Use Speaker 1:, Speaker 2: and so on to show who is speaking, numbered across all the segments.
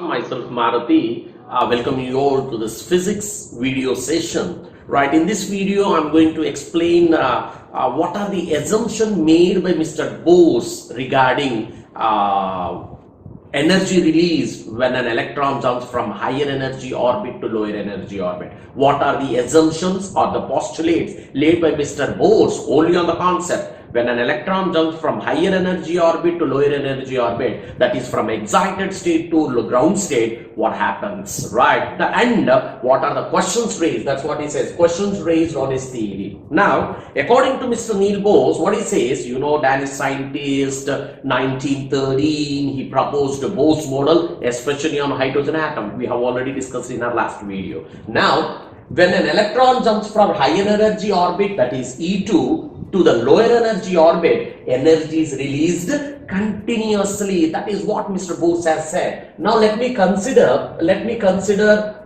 Speaker 1: Myself Maruti, welcome you all to this physics video session. Right, in this video, I'm going to explain what are the assumptions made by Mr. Bose regarding energy release when an electron jumps from higher energy orbit to lower energy orbit. What are the assumptions or the postulates laid by Mr. Bose only on the concept when an electron jumps from higher energy orbit to lower energy orbit, that is from excited state to ground state, what happens, right? And what are the questions raised? That's what he says, questions raised on his theory. Now, according to Mr. Neil Bose, what he says, Danish scientist, 1913, he proposed a Bose model, especially on hydrogen atom. We have already discussed in our last video. Now, when an electron jumps from higher energy orbit, that is E2, to the lower energy orbit, energy is released continuously. That is what Mr. Bose has said. Now let me consider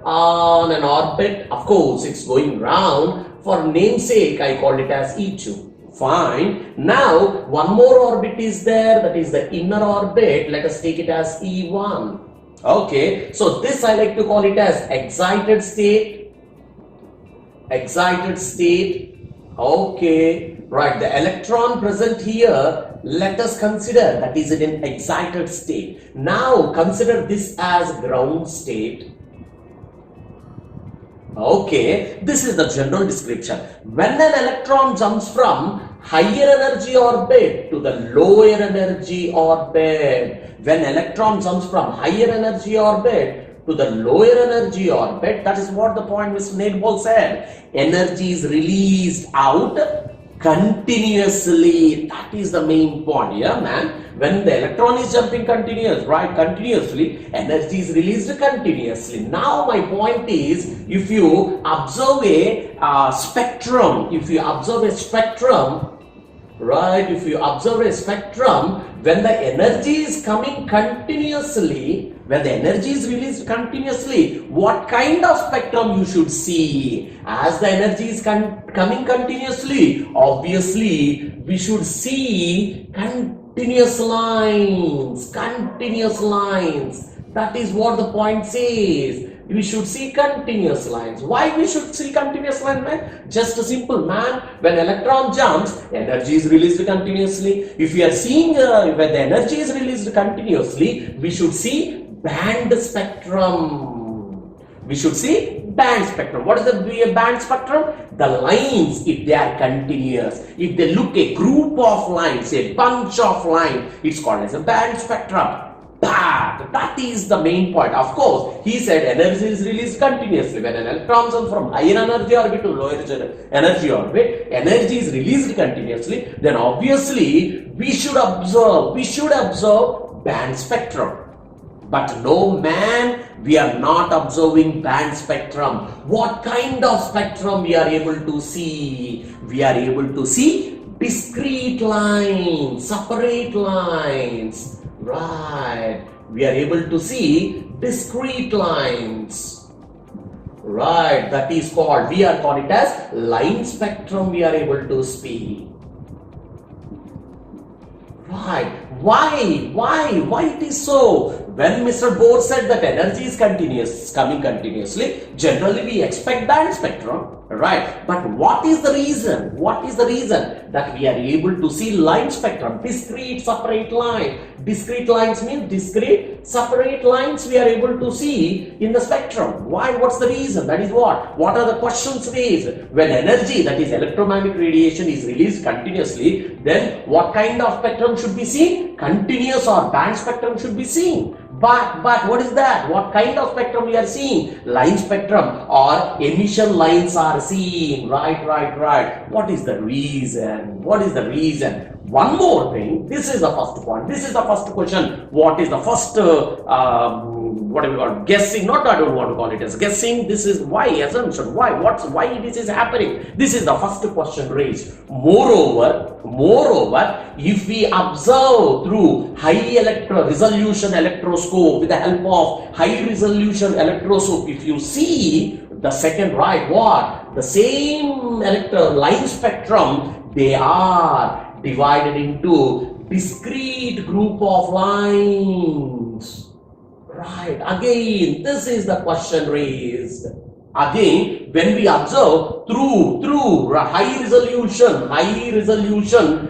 Speaker 1: on an orbit. Of course, it's going round. For namesake, I call it as E2. Fine. Now, one more orbit is there, that is the inner orbit. Let us take it as E1. Okay, so this I like to call it as excited state. Okay, right, the electron present here, let us consider that is in excited state. Now consider this as ground state. Okay, this is the general description. When an electron jumps from higher energy orbit to the lower energy orbit, to the lower energy orbit, that is what the point Mr. Neil Bose said. Energy is released out continuously. That is the main point. Yeah, man. When the electron is jumping continuously, energy is released continuously. Now, my point is, if you observe a spectrum, when the energy is coming continuously, when the energy is released continuously, what kind of spectrum you should see? As the energy is coming continuously, obviously we should see continuous lines. That is what the point says. We should see continuous lines. Why we should see continuous lines, man? Just a simple, man. When electron jumps, energy is released continuously. If we are seeing when the energy is released continuously, we should see band spectrum. What is the band spectrum? The lines, if they are continuous, if they look a group of lines, a bunch of lines, it's called as a band spectrum. That is the main point. Of course, he said energy is released continuously. When an electron jumps from higher energy orbit to lower energy orbit, energy is released continuously. Then obviously we should observe band spectrum. But no, man, we are not observing band spectrum. What kind of spectrum we are able to see? We are able to see discrete lines, separate lines. Right, we are able to see discrete lines. Right, that is called, we are calling it as line spectrum we are able to see. Right, why it is so? When Mr. Bose said that energy is coming continuously, generally we expect band spectrum, right? But what is the reason? That we are able to see line spectrum, discrete separate line? Discrete lines mean discrete separate lines we are able to see in the spectrum. Why? What's the reason? That is what? What are the questions raised? When energy, that is electromagnetic radiation, is released continuously, then what kind of spectrum should be seen? Continuous or band spectrum should be seen. But what is that? What kind of spectrum we are seeing? Line spectrum or emission lines are seen. Right. What is the reason? One more thing. This is the first point. This is the first question. What is the first guessing? Not, I don't want to call it as guessing. This is why assumption. Why this is happening? This is the first question raised. Moreover, if we observe through high resolution electroscope, with the help of high resolution electroscope, if you see the second, the same line spectrum, they are divided into discrete group of lines. Right. Again, this is the question raised. Again, when we observe through high resolution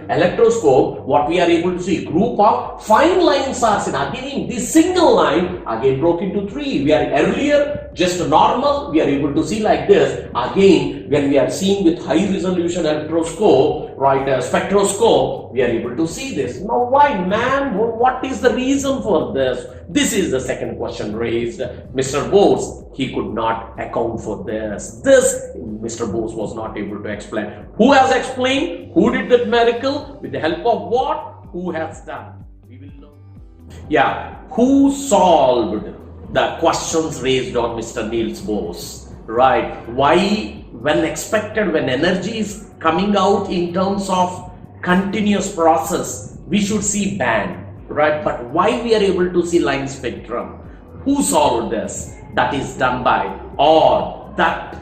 Speaker 1: electroscope, what we are able to see, group of fine lines are seen. Again, this single line again broke into three. We are earlier just normal. We are able to see like this. Again, when we are seeing with high resolution electroscope, right, spectroscope, we are able to see this. Now, why, man? What is the reason for this? This is the second question raised. Mr. Bose, he could not account for this. Mr. Bose was not able to explain. Who has explained? Who did that miracle? With the help of what? Who has done? We will learn. Yeah, who solved the questions raised on Mr. Niels Bose? Right. Why, when expected, when energy is coming out in terms of continuous process, we should see band. Right, but why we are able to see line spectrum? Who solved this? That is done by, or that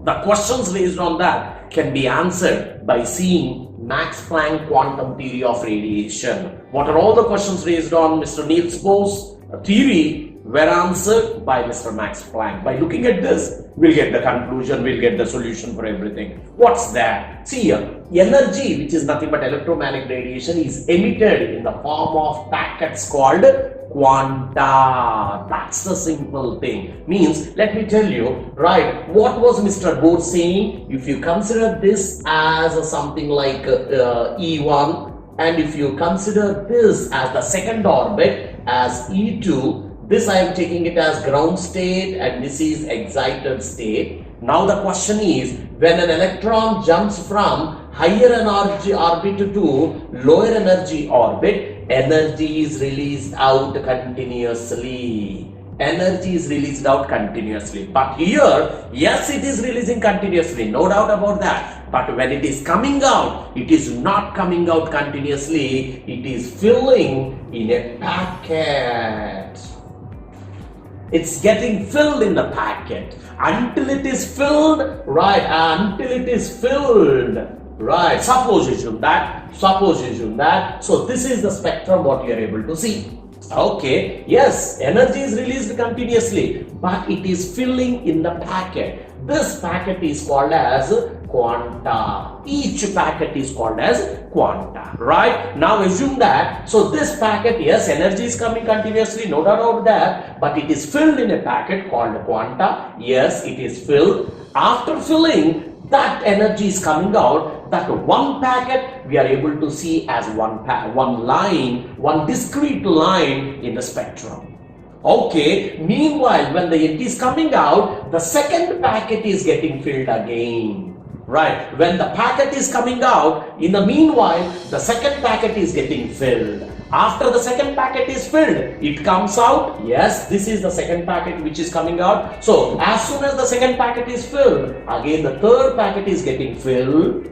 Speaker 1: the questions raised on that can be answered by seeing Max Planck quantum theory of radiation. What are all the questions raised on Mr. Niels Bose theory were answered by Mr. Max Planck. By looking at this, we'll get the conclusion, we'll get the solution for everything. What's that? See here, energy, which is nothing but electromagnetic radiation, is emitted in the form of packets called quanta. That's the simple thing. Means, let me tell you, right, what was Mr. Bose saying? If you consider this as something like E1, and if you consider this as the second orbit as E2, this I am taking it as ground state and this is excited state. Now the question is, when an electron jumps from higher energy orbit to lower energy orbit, energy is released out continuously. Energy is released out continuously. But here, yes, it is releasing continuously, no doubt about that. But when it is coming out, it is not coming out continuously. It is filling in a packet. It's getting filled in the packet until it is filled, right? Until it is filled, right? Suppose you assume that. So this is the spectrum what you are able to see. Okay, yes, energy is released continuously, but it is filling in the packet. This packet is called as quanta. Each packet is called as quanta, right? Now assume that, so this packet, yes, energy is coming continuously, no doubt about that, but it is filled in a packet called quanta. Yes, it is filled. After filling, that energy is coming out. That one packet we are able to see as one line, one discrete line in the spectrum. Okay, meanwhile, when the it is coming out, the second packet is getting filled again. Right, when the packet is coming out, in the meanwhile, the second packet is getting filled. After the second packet is filled, it comes out. Yes, this is the second packet which is coming out. So, as soon as the second packet is filled, again the third packet is getting filled.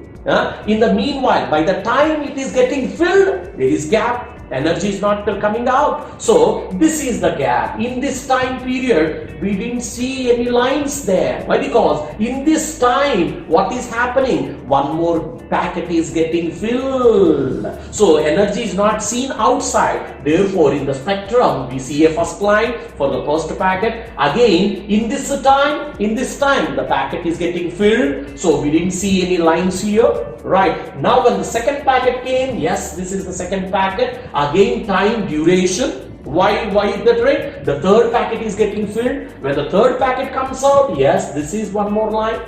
Speaker 1: In the meanwhile, by the time it is getting filled, there is gap. Energy is not coming out. So, this is the gap. In this time period, we didn't see any lines there. Why? Because in this time, what is happening? One more packet is getting filled. So, energy is not seen outside. Therefore, in the spectrum, we see a first line for the first packet. Again, in this time, the packet is getting filled. So, we didn't see any lines here. Right. Now, when the second packet came, yes, this is the second packet. Again, time, duration. Why is that right? The third packet is getting filled. When the third packet comes out, yes, this is one more line.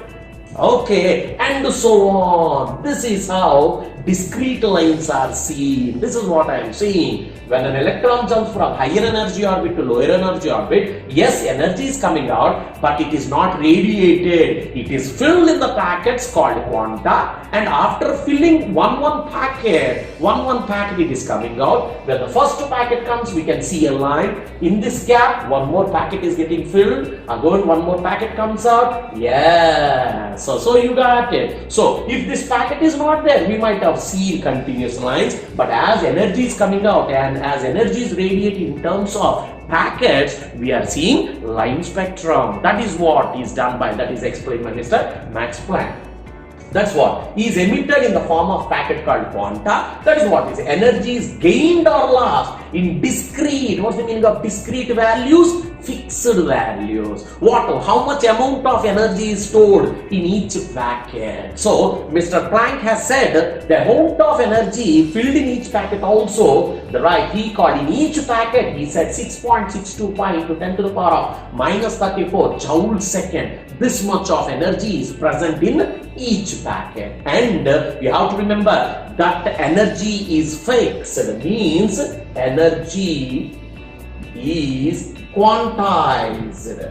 Speaker 1: Okay, and so on. This is how discrete lines are seen. This is what I am saying. When an electron jumps from higher energy orbit to lower energy orbit, yes, energy is coming out, but it is not radiated. It is filled in the packets called quanta, and after filling one packet, it is coming out. When the first packet comes, we can see a line. In this gap, one more packet is getting filled. Again, one more packet comes out. Yeah. So you got it. So if this packet is not there, we might have seen continuous lines, but as energy is coming out and as energy is radiating in terms of packets, we are seeing line spectrum. That is what is done by, that is explained by Mr. Max Planck. That's what is emitted in the form of packet called quanta. That is what is energy is gained or lost in discrete. What's the meaning of discrete values? Fixed values. How much amount of energy is stored in each packet? So Mr. Planck has said the amount of energy filled in each packet also, he called in each packet, he said 6.625 into 10 to the power of minus 34 joule second. This much of energy is present in each packet. And you have to remember that energy is fixed. Means energy is quantized.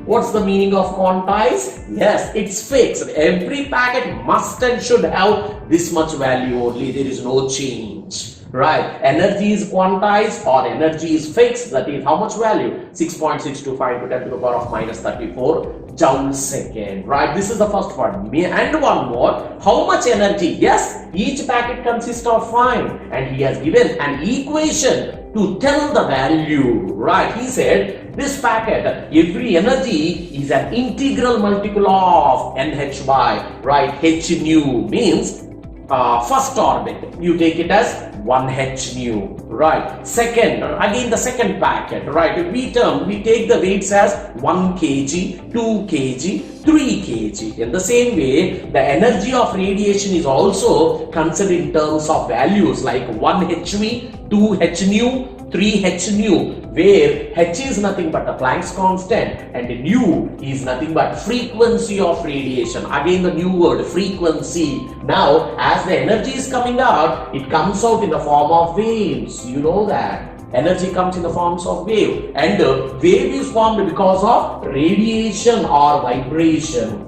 Speaker 1: What's the meaning of quantized? Yes, it's fixed. Every packet must and should have this much value only. There is no change. Right, energy is quantized or energy is fixed. That is how much value? 6.625 to 10 to the power of minus 34 joule second. Right, this is the first part. And one more, how much energy? Yes, each packet consists of 5 and he has given an equation to tell the value. Right, he said this packet, every energy is an integral multiple of NH by, right, h nu means first orbit, you take it as 1h nu, right? Second, again the second packet, right? We take the weights as 1 kg, 2 kg, 3 kg. In the same way, the energy of radiation is also considered in terms of values like 1 hv, 2 h nu, 3 h nu, where h is nothing but the Planck's constant and nu is nothing but frequency of radiation. Again the new word, frequency. Now as the energy is coming out, it comes out in the form of waves. You know that. Energy comes in the forms of wave, and wave is formed because of radiation or vibration.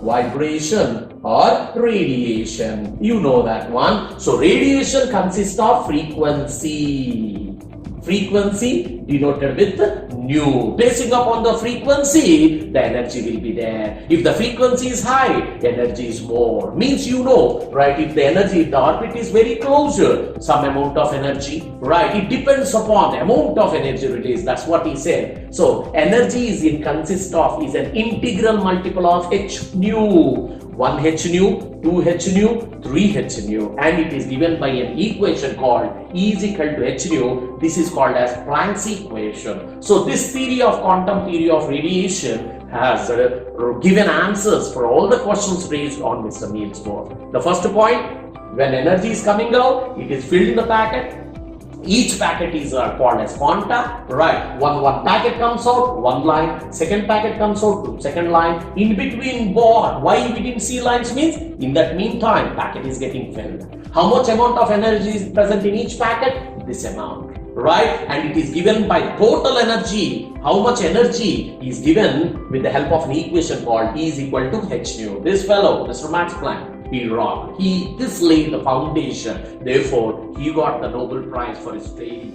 Speaker 1: Vibration or radiation, you know that one. So radiation consists of frequency. Frequency denoted with nu. Basing upon the frequency, the energy will be there. If the frequency is high, energy is more. Means you know, right? If the orbit is very closer, some amount of energy, right? It depends upon the amount of energy released. That's what he said. So energy is an integral multiple of h nu. 1 h nu, 2 h nu, 3 h nu, and it is given by an equation called E is equal to h nu. This is called as Planck's equation. So this theory of quantum theory of radiation has given answers for all the questions raised on Mr. Niels Bohr. The first point, when energy is coming out, it is filled in the packet. Each packet is called as quanta, right? One packet comes out, one line. Second packet comes out, second line. In between both, why we didn't see lines means in that meantime, packet is getting filled. How much amount of energy is present in each packet? This amount, right? And it is given by total energy. How much energy is given with the help of an equation called E is equal to h nu. This fellow, Mr. Max Planck, he rocked. This laid the foundation. Therefore, he got the Nobel Prize for his training.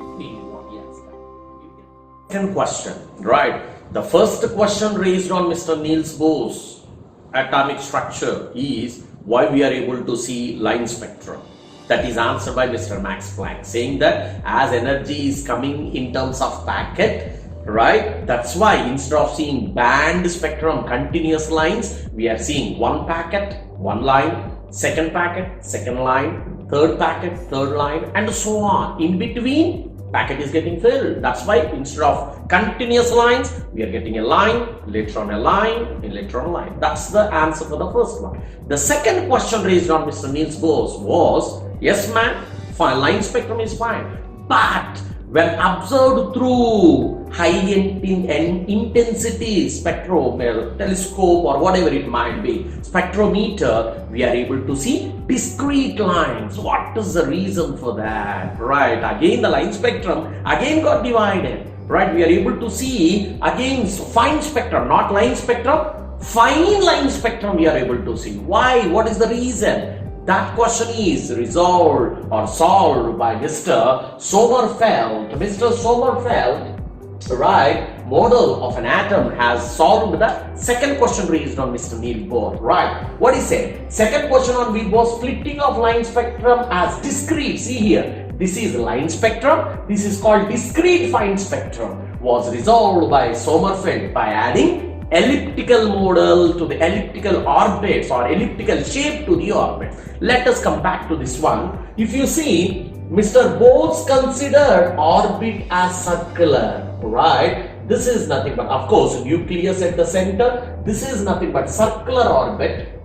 Speaker 1: Second question, right? The first question raised on Mr. Niels Bohr's atomic structure is why we are able to see line spectrum. That is answered by Mr. Max Planck, saying that as energy is coming in terms of packet, right? That's why instead of seeing band spectrum, continuous lines, we are seeing one packet, one line, second packet, second line, third packet, third line, and so on. In between, packet is getting filled. That's why instead of continuous lines, we are getting a line, later on a line, and later on a line. That's the answer for the first one. The second question raised on Mr. Niels Bohr was, yes man, fine, line spectrum is fine, but when observed through high intensity spectrometer, telescope or whatever it might be, spectrometer, we are able to see discrete lines. What is the reason for that? Right, again the line spectrum again got divided. Right, we are able to see again fine spectrum, not line spectrum, fine line spectrum we are able to see. Why? What is the reason? That question is resolved or solved by Mr. Sommerfeld. Mr. Sommerfeld, right, model of an atom has solved the second question raised on Mr. Niels Bohr. Right, what he said? Second question on we was splitting of line spectrum as discrete. See here, this is line spectrum. This is called discrete fine spectrum. Was resolved by Sommerfeld by adding elliptical model to the elliptical orbits or elliptical shape to the orbit. Let us come back to this one. If you see Mr. Bose considered orbit as circular, right? This is nothing but, of course, nucleus at the center. This is nothing but circular orbit.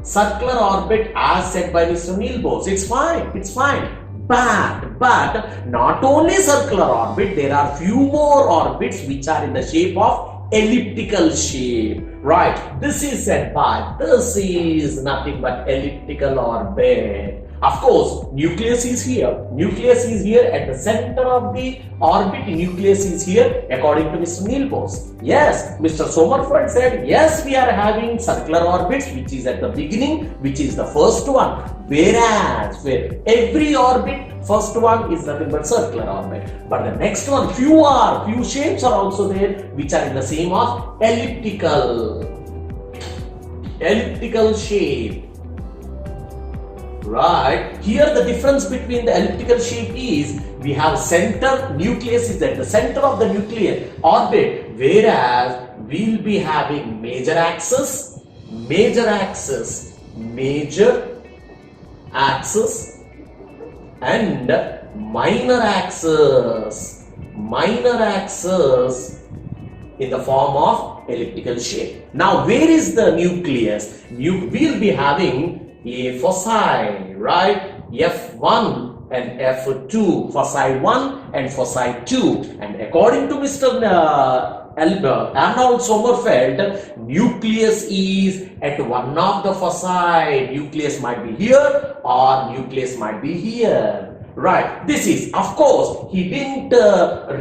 Speaker 1: Circular orbit as said by Mr. Neil Bose. It's fine. It's fine. But not only circular orbit, there are few more orbits which are in the shape of elliptical shape. Right. This is said by, this is nothing but elliptical orbit. Of course, nucleus is here. Nucleus is here at the center of the orbit. Nucleus is here according to Mr. Neil Bose. Yes, Mr. Sommerfeld said, yes, we are having circular orbits, which is at the beginning, which is the first one. Whereas, every orbit, first one is nothing but circular orbit. But the next one, few shapes are also there, which are in the same of elliptical shape. Right, here the difference between the elliptical shape is we have center, nucleus is at the center of the nuclear orbit, whereas we'll be having major axis and minor axis in the form of elliptical shape. Now, where is the nucleus? We'll be having a foci, right? F1 and F2, foci 1 and foci 2. And according to Mr. Arnold Sommerfeld, nucleus is at one of the foci. Nucleus might be here or nucleus might be here. Right, this is, of course, he didn't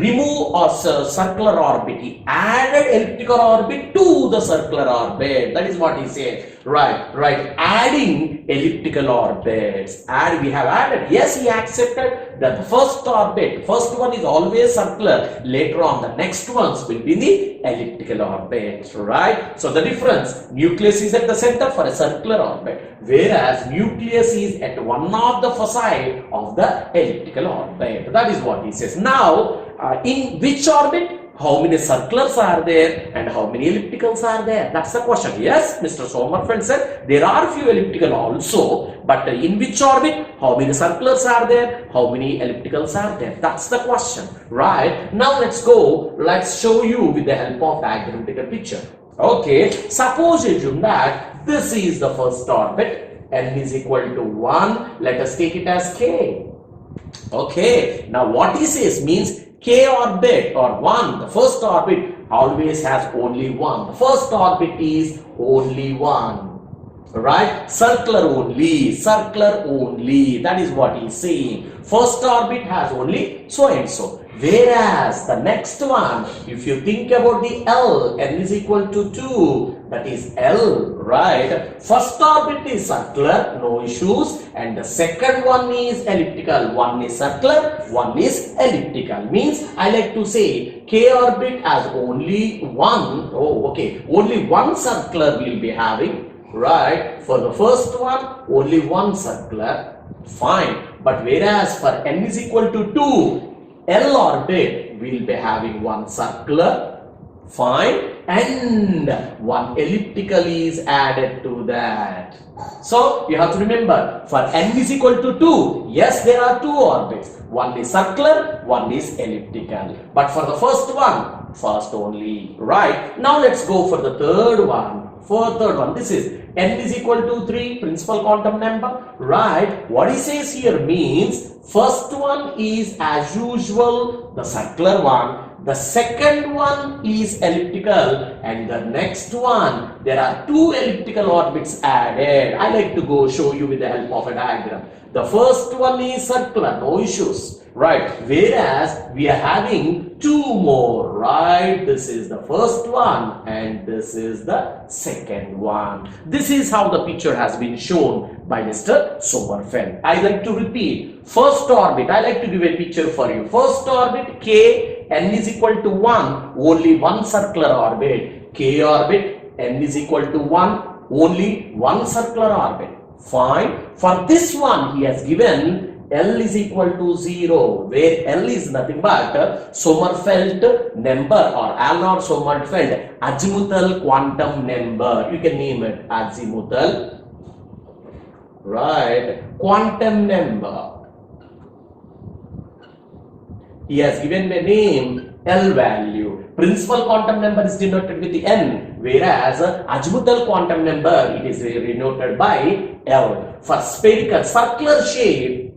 Speaker 1: remove a circular orbit. He added elliptical orbit to the circular orbit. That is what he said. Right, adding elliptical orbits. We have added. Yes, he accepted that the first one is always circular. Later on, the next ones will be the elliptical orbits. Right. So the difference: nucleus is at the center for a circular orbit, whereas nucleus is at one of the foci of the elliptical orbit. That is what he says. Now, in which orbit? How many circulars are there and how many ellipticals are there? That's the question. Yes, Mr. Sommerfeld said there are few elliptical also, but in which orbit? How many circulars are there? How many ellipticals are there? That's the question. Right. Now let's go. Let's show you with the help of diagrammatical picture. Okay. Suppose assume that this is the first orbit. N is equal to 1. Let us take it as K. Okay. Now what he says means K orbit or 1, the first orbit always has only 1. The first orbit is only 1. Right? Circular only. That is what he is saying. First orbit has only so and so. Whereas the next one, if you think about the L, N is equal to 2, that is L, right? First orbit is circular, no issues, and the second one is elliptical. One is circular, one is elliptical. Means I like to say K orbit has only one, only one circular will be having, right? For the first one, only one circular, fine. But whereas for N is equal to 2, L orbit will be having one circular, fine, and one elliptical is added to that. So you have to remember, for N is equal to 2, yes, there are two orbits. One is circular, one is elliptical. But for the first one, first only, right? Now let's go for the third one. For third one, this is N is equal to 3, principal quantum number, right? What he says here means first one is as usual the circular one, the second one is elliptical, and the next one there are two elliptical orbits added. I like to go show you with the help of a diagram. The first one is circular, no issues, right? Whereas we are having two more, right? This is the first one and this is the second one. This is how the picture has been shown by Mr. Sommerfeld. I like to repeat. First orbit, I like to give a picture for you. First orbit, K, N is equal to 1, only one circular orbit. K orbit, N is equal to 1, only one circular orbit. Fine. For this one, he has given L is equal to 0, where L is nothing but Sommerfeld number or Arnold Sommerfeld azimuthal quantum number. You can name it azimuthal, right, quantum number. He has given a name L value. Principal quantum number is denoted with N, whereas azimuthal quantum number it is denoted by L. For spherical, circular shape,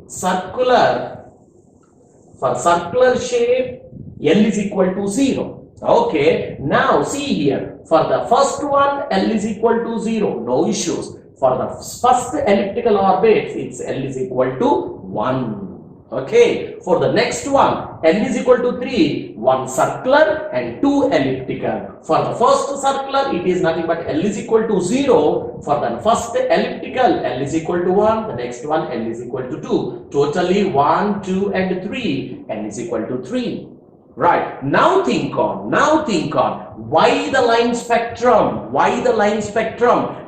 Speaker 1: for circular shape, L is equal to 0. Okay, now see here, for the first one, L is equal to 0, no issues. For the first elliptical orbit, it's L is equal to 1. Okay, for the next one, N is equal to 3, 1 circular and 2 elliptical. For the first circular, it is nothing but L is equal to 0. For the first elliptical, L is equal to 1. The next one, L is equal to 2. Totally 1, 2 and 3. N is equal to 3. Right, now think on why the line spectrum,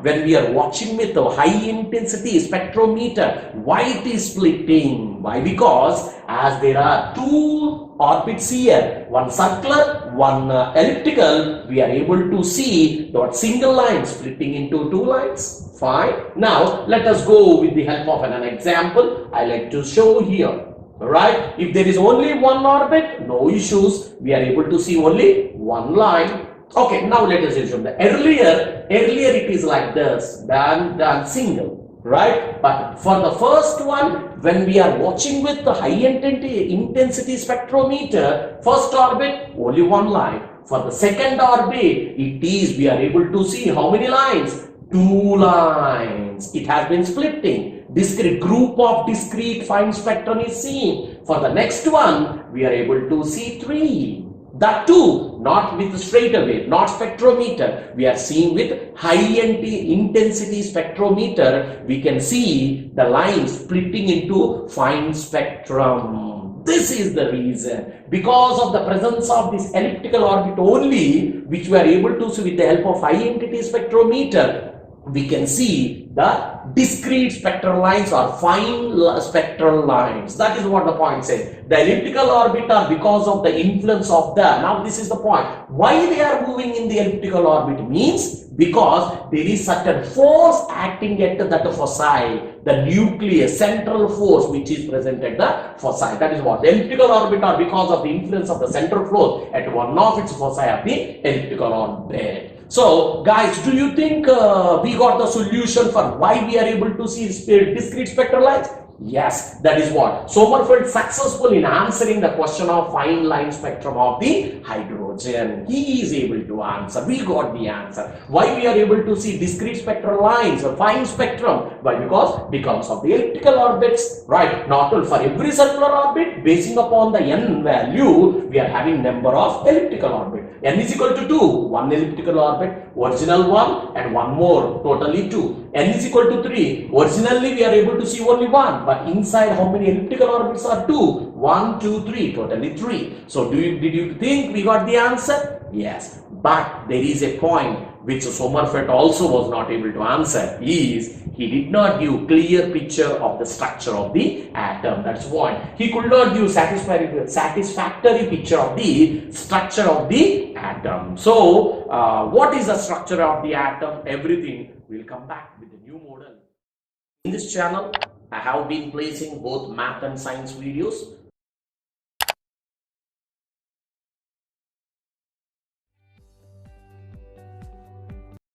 Speaker 1: when we are watching with a high intensity spectrometer, why it is splitting? Why? Because as there are two orbits here, one circular, one elliptical, we are able to see that single line splitting into two lines. Fine. Now let us go with the help of an example. I like to show here. Right, if there is only one orbit, no issues, we are able to see only one line. Okay, now let us assume that earlier it is like this, than single, right? But for the first one, when we are watching with the high intensity spectrometer, first orbit only one line. For the second orbit, we are able to see how many lines? Two lines. It has been splitting. Discrete group of discrete fine spectrum is seen. For the next one, we are able to see 3. That too, not with straight away, not spectrometer. We are seeing with high intensity spectrometer. We can see the lines splitting into fine spectrum. This is the reason. Because of the presence of this elliptical orbit only, which we are able to see with the help of high intensity spectrometer, we can see the discrete spectral lines or fine spectral lines. That is what the point says. The elliptical orbit are because of the influence of the, now this is the point, why they are moving in the elliptical orbit means because there is certain force acting at that foci, the nucleus, central force which is present at the foci. That is what the elliptical orbit are because of the influence of the central force at one of its foci of the elliptical orbit. So, guys, do you think we got the solution for why we are able to see discrete spectral lines? Yes, that is what Sommerfeld successful in answering the question of fine line spectrum of the hydrogen. He is able to answer. We got the answer. Why we are able to see discrete spectral lines or fine spectrum? Why? Because of the elliptical orbits, right? Not only for every circular orbit, basing upon the n value, we are having number of elliptical orbit. N is equal to 2, one elliptical orbit, original one and one more, totally 2. N is equal to 3. Originally we are able to see only one, but inside how many elliptical orbits are 2? 1, 2, 3, totally 3. So did you think we got the answer? Yes, but there is a point which Sommerfeld also was not able to answer, is he did not give clear picture of the structure of the atom. That's why he could not give satisfactory picture of the structure of the atom. So what is the structure of the atom? Everything will come back with a new model. In this channel, I have been placing both math and science videos.